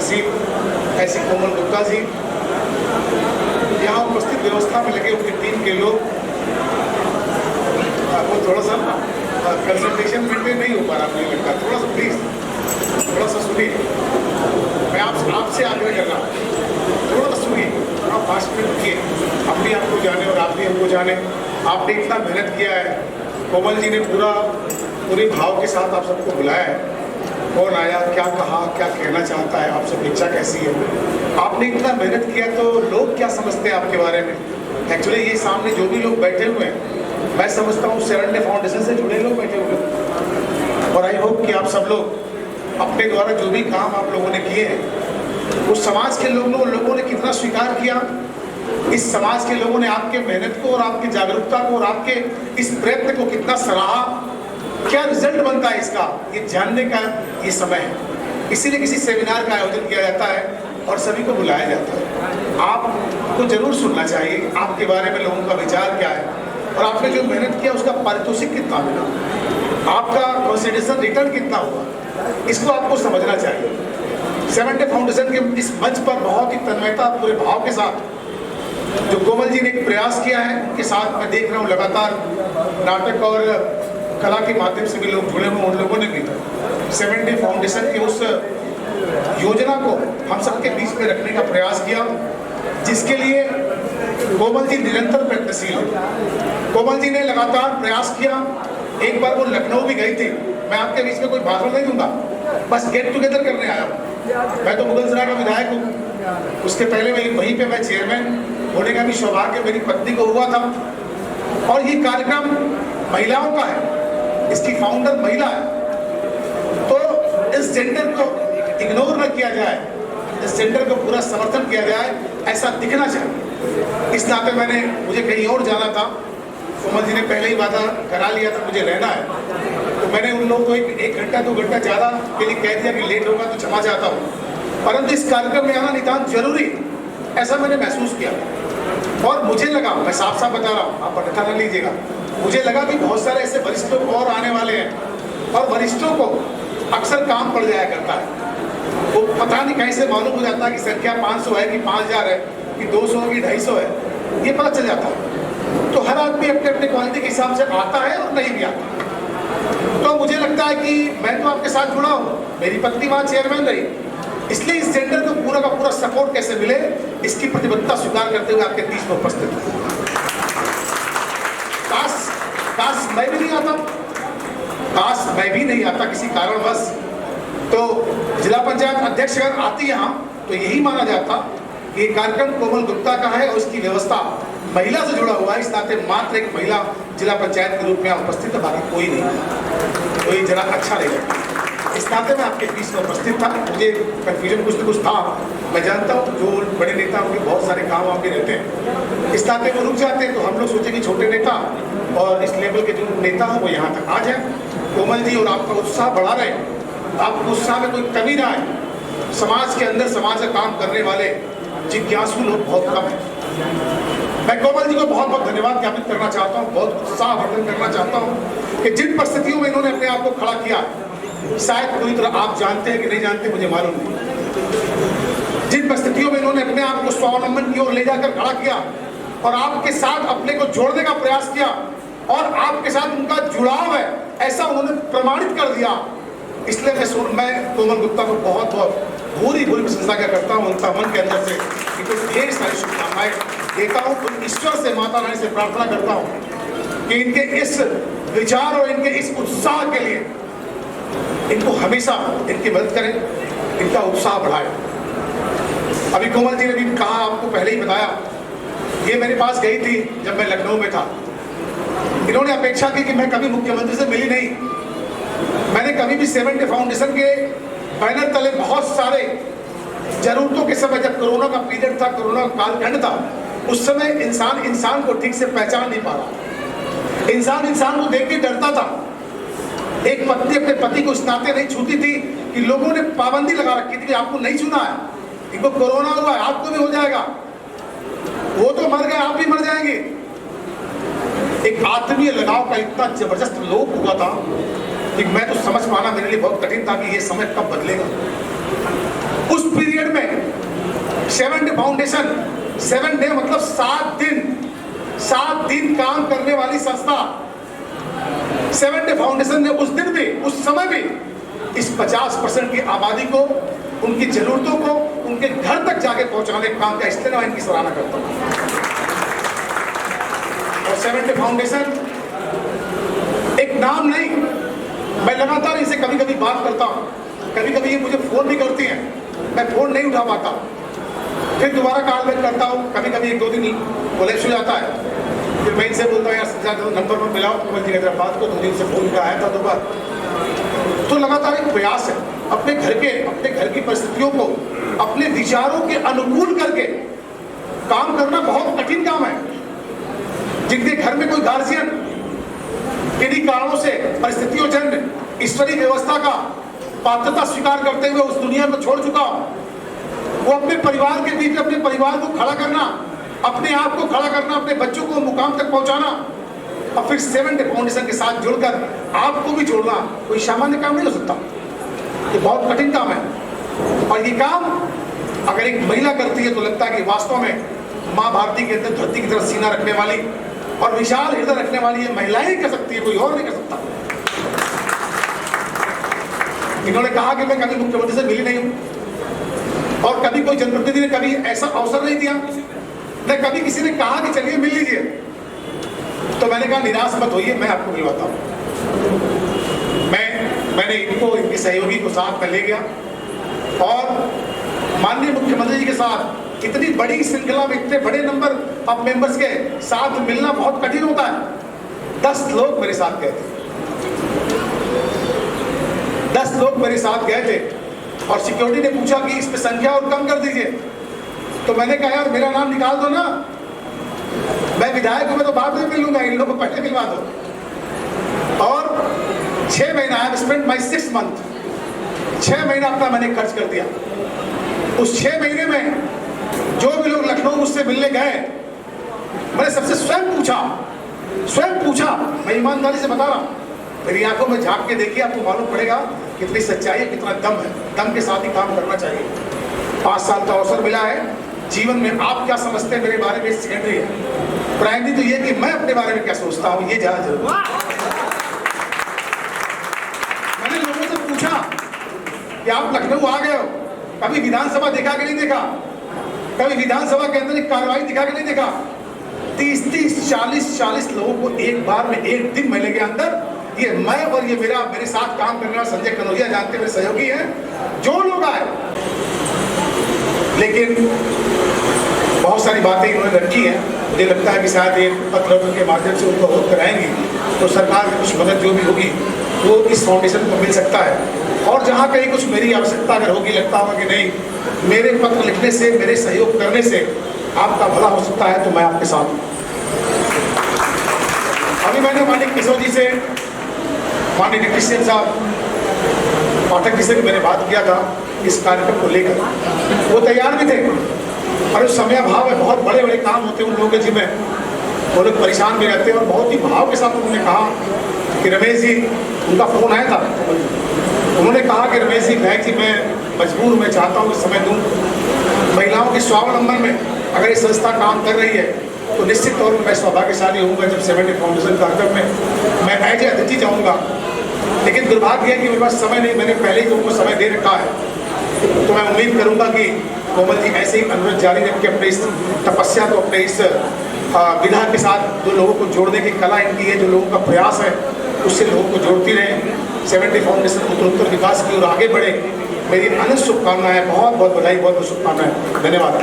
नसीब ऐसी कोमल गुप्ता जी, यहाँ उपस्थित व्यवस्था में लगे उनकी टीम के लोग, वो थोड़ा सा कंसल्टेशन मेंटेन नहीं हो पा रहा मुझे लगता, थोड़ा सा प्लीज थोड़ा सा सुनिए, मैं आपसे आग्रह कर रहा हूँ, थोड़ा सा सुनिए, थोड़ा फास्ट में रुकिए, हम भी आपको जाने और आप भी हमको जाने। आपने इतना मेहनत किया है, कोमल जी ने पूरे भाव के साथ आप सबको बुलाया है, कौन आया, क्या कहा, क्या कहना चाहता है, आप सब इच्छा कैसी है, आपने इतना मेहनत किया तो लोग क्या समझते हैं आपके बारे में। एक्चुअली ये सामने जो भी लोग बैठे हुए हैं, मैं समझता हूँ शरण्य फाउंडेशन से जुड़े लोग बैठे हुए हैं, और आई होप कि आप सब लोग अपने द्वारा जो भी काम आप लोगों ने किए हैं, उस समाज के लोगों ने कितना स्वीकार किया, इस समाज के लोगों ने आपके मेहनत को और आपकी जागरूकता को और आपके इस प्रयत्न को कितना सराहा, क्या रिजल्ट बनता है इसका, ये जानने का ये समय है। इसीलिए किसी सेमिनार का आयोजन किया जाता है और सभी को बुलाया जाता है। आपको जरूर सुनना चाहिए आपके बारे में लोगों का विचार क्या है, और आपने जो मेहनत किया उसका पारितोषिक कितना मिला, आपका कंसिडरेशन रिटर्न कितना हुआ, इसको आपको समझना चाहिए। सेवन डे फाउंडेशन के इस मंच पर बहुत ही तन्मयता पूरे भाव के साथ जो कोमल जी ने एक प्रयास किया है, उनके साथ मैं देख रहा हूँ लगातार नाटक और कला के माध्यम से भी लोग जुड़े हुए, उन लोगों ने भी सेवन डे फाउंडेशन की उस योजना को हम सबके बीच में रखने का प्रयास किया, जिसके लिए कोमल जी निरंतर प्रयत्नशील है। कोमल जी ने लगातार प्रयास किया, एक बार वो लखनऊ भी गई थी, मैं आपके बीच में कोई भाषण नहीं दूंगा, बस गेट टुगेदर करने आया हूँ। मैं तो मुगलसराय का विधायक हूँ, उसके पहले वहीं पे मैं चेयरमैन होने का भी सौभाग्य मेरी पत्नी को हुआ था, और ये कार्यक्रम महिलाओं का है, इसकी फाउंडर महिला है, तो इस जेंडर को इग्नोर न किया जाए, इस जेंडर को पूरा समर्थन किया जाए, ऐसा दिखना चाहिए। इस नाते मुझे कहीं और जाना था, कोमल जी ने पहले ही वादा करा लिया था मुझे रहना है, तो मैंने उन लोगों को एक घंटा 2 घंटा ज़्यादा के लिए कह दिया कि लेट होगा तो क्षमा चाहता हूँ, परंतु इस कार्यक्रम में आना नितांत जरूरी, ऐसा मैंने महसूस किया। और मुझे लगा, मैं साफ साफ बता रहा हूँ, आप अन्यथा न लीजिएगा, मुझे लगा कि बहुत सारे ऐसे वरिष्ठ लोग और आने वाले हैं, और वरिष्ठों को अक्सर काम पड़ जाया करता है, वो पता नहीं कहीं से मालूम हो जाता है कि संख्या 500 है कि 5000 है कि 200 है कि 250 है, ये पता चल जाता है। तो हर आदमी अपने अपने क्वालिटी के हिसाब से आता है और नहीं भी आता। तो मुझे लगता है कि मैं तो आपके साथ जुड़ा हूँ, मेरी पत्नी वहाँ चेयरमैन रही, इसलिए इस जेंडर को पूरा का पूरा सपोर्ट कैसे मिले, इसकी प्रतिबद्धता स्वीकार करते हुए आपके बीच में उपस्थित हूँ। काश मैं भी नहीं आता किसी कारणवश, तो जिला पंचायत अध्यक्ष अगर आती यहाँ तो यही माना जाता कि ये कार्यक्रम कोमल गुप्ता का है और इसकी व्यवस्था महिला से जुड़ा हुआ है, इस नाते मात्र एक महिला जिला पंचायत के रूप में उपस्थित है, बाकी कोई नहीं, तो ये जरा अच्छा नहीं लगता। इस नाते में आपके बीच में उपस्थित था, मुझे कन्फ्यूजन कुछ न कुछ था, मैं जानता हूँ जो बड़े नेता उनके बहुत सारे काम आपके रहते हैं, इस नाते वो रुक जाते हैं, तो हम लोग सोचे कि छोटे नेता और इस लेवल के जो नेता हैं वो यहाँ तक आ जाए, कोमल जी और आपका उत्साह बढ़ा रहे, आपको उत्साह में कोई कमी ना आए। समाज के अंदर समाज का काम करने वाले जिज्ञासु लोग बहुत कम हैं। मैं कोमल जी को बहुत बहुत धन्यवाद ज्ञापित करना चाहता हूँ, बहुत उत्साहवर्धन करना चाहता हूँ कि जिन परिस्थितियों में इन्होंने अपने आप को खड़ा किया, शायद पूरी तरह आप जानते हैं कि नहीं जानते मुझे मालूम नहीं, जिन परिस्थितियों में इन्होंने अपने आप को स्वावलंबन की ओर ले जाकर खड़ा किया और आपके साथ अपने को जोड़ने का प्रयास किया, और आपके साथ उनका जुड़ाव है ऐसा उन्होंने प्रमाणित कर दिया। इसलिए मैं कोमल गुप्ता को बहुत बहुत भूरी प्रशंसा करता हूँ, उनका मन के अंदर से ढेर सारी शुभकामनाएं देता हूँ। ईश्वर से, माता रानी से प्रार्थना करता हूँ कि इनके इस विचार और इनके इस उत्साह के लिए इनको हमेशा इनकी मदद करें, इनका उत्साह बढ़ाए। अभी कोमल जी ने भी कहा, आपको पहले ही बताया, ये मेरे पास गई थी जब मैं लखनऊ में था, इन्होंने अपेक्षा की कि मैं कभी मुख्यमंत्री से मिली नहीं, मैंने कभी भी सेवन डे फाउंडेशन के बैनर तले बहुत सारे जरूरतों के समय, जब कोरोना का पीरियड था, कोरोना कालखंड था, उस समय इंसान को ठीक से पहचान नहीं पा रहा, इंसान को देख के डरता था। एक पत्नी अपने पति को इस नाते नहीं छूती थी कि लोगों ने पाबंदी लगा रखी थी कि आपको नहीं छूना है, इनको कोरोना हुआ है, आपको भी हो जाएगा, वो तो मर गए, आप भी मर जाएंगे। एक आत्मीय लगाव का इतना जबरदस्त लोप हुआ था कि मैं तो समझ पाना मेरे लिए बहुत कठिन था कि ये समय कब बदलेगा। उस पीरियड में 7 डे फाउंडेशन, 7 डे मतलब 7 दिन काम करने वाली संस्था 7 डे फाउंडेशन ने उस दिन भी, उस समय भी इस 50% की आबादी को, उनकी जरूरतों को उनके घर तक जाके पहुंचाने का काम किया। इसलिए मैं इनकी सराहना करता हूं। और 7 डे फाउंडेशन एक नाम नहीं, मैं लगातार इनसे कभी कभी बात करता हूं, कभी कभी ये मुझे फोन भी करती हैं, मैं फोन नहीं उठा पाता, फिर दोबारा कॉल बैक करता हूँ, कभी कभी 1-2 दिन कोलैप्स हो जाता है, फिर मैं इनसे बोलता हूँ यार नंबर पर मिलाओ, तो बोलती है बात को 2 दिन से फोन का आया था 2 बार। तो लगातार एक प्रयास है अपने घर की परिस्थितियों को अपने विचारों के अनुकूल करके काम करना बहुत कठिन काम है। जिनके घर में कोई गार्जियन किन्हीं कारणों से परिस्थितियों जन्य ईश्वरीय व्यवस्था का पात्रता स्वीकार करते हुए उस दुनिया को छोड़ चुका हो, वो अपने परिवार के बीच अपने परिवार को खड़ा करना, अपने आप को खड़ा करना, अपने बच्चों को मुकाम तक पहुंचाना और फिर 7 डे फाउंडेशन के साथ जुड़कर आपको भी जोड़ना कोई सामान्य काम नहीं हो सकता। ये बहुत कठिन काम है और ये काम अगर एक महिला करती है तो लगता है कि वास्तव में माँ भारती के अंदर धरती की तरफ सीना रखने वाली और विशाल हृदय रखने वाली ये महिलाएं ही कर सकती है, कोई और नहीं कर सकता। इन्होंने कहा कि मैं कभी मुख्यमंत्री से मिली नहीं हूं और कभी कोई जनप्रतिनिधि ने कभी ऐसा अवसर नहीं दिया, न कभी किसी ने कहा कि चलिए मिल लीजिए। तो मैंने कहा निराश मत होइए, मैं आपको मिलवाता हूं। मैंने इनको, इनके सहयोगी को साथ में ले गया और माननीय मुख्यमंत्री जी के साथ इतनी बड़ी श्रृंखला में इतने बड़े नंबर ऑफ मेंबर्स के साथ मिलना बहुत कठिन होता है। 10 लोग मेरे साथ गए थे, 10 लोग मेरे साथ गए थे और सिक्योरिटी ने पूछा कि इस पे संख्या और कम कर दीजिए। तो मैंने कहा यार मेरा नाम निकाल दो ना, मैं विधायक हूं, मैं तो बाद में मिलूंगा, इन लोगों को पहले मिलवा दो। और 6 महीना आई स्पेंड माई 6 मंथ, 6 महीना अपना मैंने खर्च कर दिया। उस 6 महीने में जो भी लोग लखनऊ मुझसे मिलने गए, मैंने सबसे स्वयं पूछा, मैं ईमानदारी से बता रहा हूं, मेरी आंखों में झांक के देखिए, आपको मालूम पड़ेगा कितनी सच्चाई है, कितना दम है। दम के साथ ही काम करना चाहिए। 5 साल का अवसर मिला है जीवन में। आप क्या समझते हैं मेरे बारे में सेकेंडरी है, प्राइमरी तो ये कि मैं अपने बारे में क्या सोचता हूँ ये ज्यादा जरूरी। मैंने लोगों से पूछा कि आप लखनऊ आ गए हो, कभी विधानसभा देखा कि नहीं देखा, कभी विधानसभा के अंदर एक कार्रवाई दिखा कि नहीं देखा। 30-30, 40-40 लोगों को एक बार में एक दिन महीने के अंदर, ये मैं और ये मेरे साथ काम करने वाला संजय कनौजिया जानते, मेरे सहयोगी हैं, जो लोग आए। लेकिन बहुत सारी बातें इन्होंने रखी हैं, मुझे लगता है कि शायद ये पत्र के माध्यम से उनको अवगत कराएंगी तो सरकार की कुछ मदद जो भी होगी वो इस फाउंडेशन को मिल सकता है। और जहाँ कहीं कुछ मेरी आवश्यकता अगर होगी, लगता होगा कि नहीं मेरे पत्र लिखने से, मेरे सहयोग करने से आपका भला हो सकता है, तो मैं आपके साथ हूँ। अभी मैंने माननीय किशोर जी से, माननीय टेक्नीशियन साहब पाठक जी से भी मैंने बात किया था इस कार्यक्रम को लेकर, वो तैयार भी थे। और उस समय भाव है, बहुत बड़े बड़े काम होते हैं उन लोगों के जिम्मे, वो लोग परेशान भी रहते हैं और बहुत ही भाव के साथ उन्होंने कहा कि रमेश जी, उनका फोन आया था, उन्होंने कहा कि रमेश जी मैं मजबूर हूँ, मैं चाहता हूँ कि समय दूँ महिलाओं के स्वावलंबन में। अगर ये संस्था काम कर रही है तो निश्चित तौर पर मैं सौभाग्यशाली होऊंगा जब 7 डे फाउंडेशन कार्यक्रम में मैं एज ए अतिथि जाऊँगा। लेकिन दुर्भाग्य है कि मेरे पास समय नहीं, मैंने पहले ही उनको समय दे रखा है। तो मैं उम्मीद करूँगा कि कोमल जी ऐसे ही अनुरोध जारी रख के अपने इस तपस्या को, अपने इस विधा के साथ जो लोगों को जोड़ने की कला इनकी है, जो लोगों का प्रयास है, उससे लोगों को जोड़ती रहे। 7 डे फाउंडेशन उत्तरोत्तर विकास की ओर आगे बढ़े, मेरी अनंत शुभकामनाएं, बहुत बहुत बधाई, बहुत बहुत शुभकामनाएं। धन्यवाद।